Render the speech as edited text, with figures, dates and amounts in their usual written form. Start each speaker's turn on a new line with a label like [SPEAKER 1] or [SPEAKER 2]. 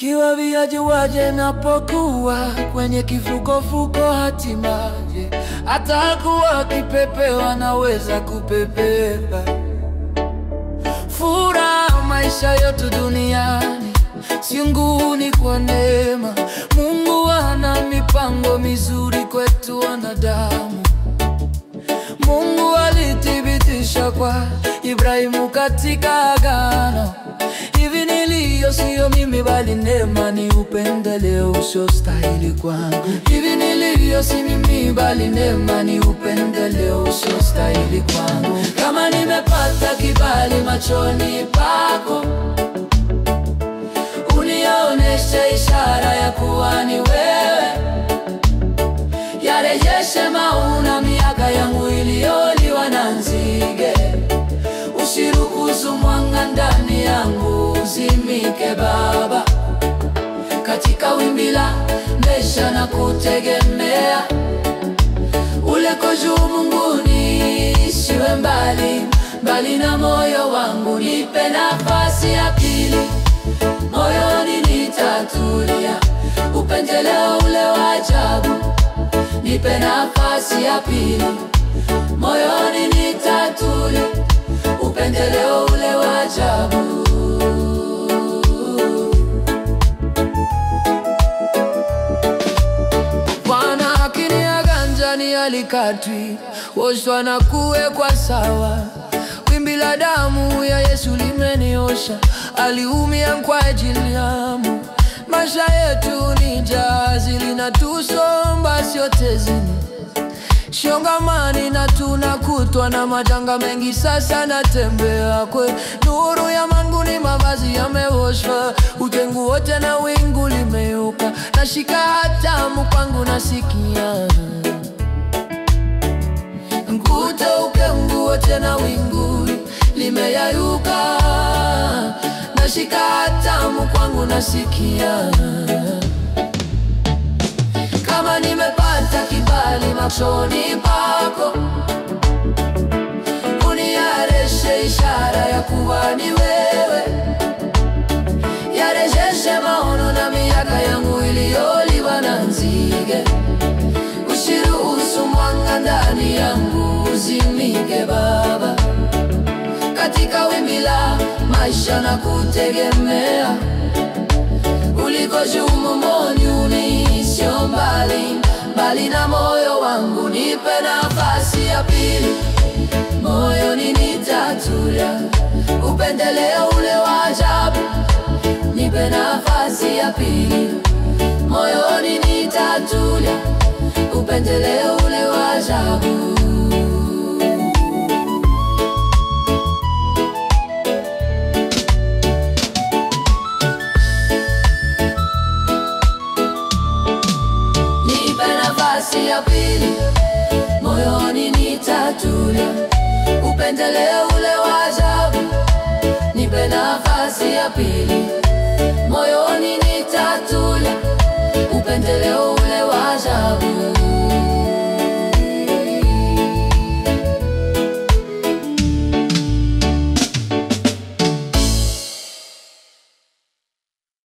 [SPEAKER 1] Kiwa viaje waje napokuwa kwenye kifuko hatimaye atakuwa kipepewa naweza kupepea. Furaha maisha yote duniani siunguni kwa neema. Mungu ana mipango mizuri kwetu wanadamu. Mungu alithibitisha kwa Ibrahimu katika agano. Hivi nilio sio mimi bali neema, ni upendeleo usiostahili kwangu. Hivi nilio si mimi bali neema, ni upendeleo usiostahili kwangu. Kama nimepata kibali machoni pako, unionyeshe ishara ya kuwa ni wewe. Yarejeshe mauna miaka yangu iliyoliwa na nzige. Usiruhusu mwanga ndani yangu uzimike Baba. Katika wimbi la maisha na kutegemea, uliko juu mbinguni, isiwe mbali na moyo wangu. Nipe nafasi ya pili, moyoni nitatulia, upendeleo ule wa ajabu. Nipe nafasi ya pili, moyoni nitatulia, upendeleo ule wa ajabu. Bwana akiniaga njani alikatwi, woshwa na kuwekwa sawa. Wimbi la damu ya Yesu limeniosha, aliumia kwa ajili yangu. Maisha yetu ni jahazi linatusomba sote zini, shongamani na tunakutwa na majanga mengi. Sasa natembea kwe nuru ya mbinguni, mavazi yameoshwa, utengu wote na wingu limeuka. Nashika hatamu kwangu nasikia, nguteuke mguu wote na wingu limeyayuka. Nashika hatamu kwangu nasikia, kama nimepata kibali machoni pako, unionyeshe ishara ya kuwa ni wewe. Yarejeshe maono na miaka yangu iliyoliwa na nzige. Usiruhusu mwanga ndani yangu uzimike Baba. Katika wimbi la maisha na kutegemea, uliko juu mbinguni, sio mbali na moyo wangu. Nipe nafasi ya pili, moyoni nitatulia, upendeleo ule wa ajabu. Nipe nafasi ya pili, moyoni nitatulia, upendeleo ule wa ajabu. Ya pili, moyoni nitatulia, upendeleo ule wa ajabu. Nipe nafasi ya pili, moyoni nitatulia, upendeleo ule wa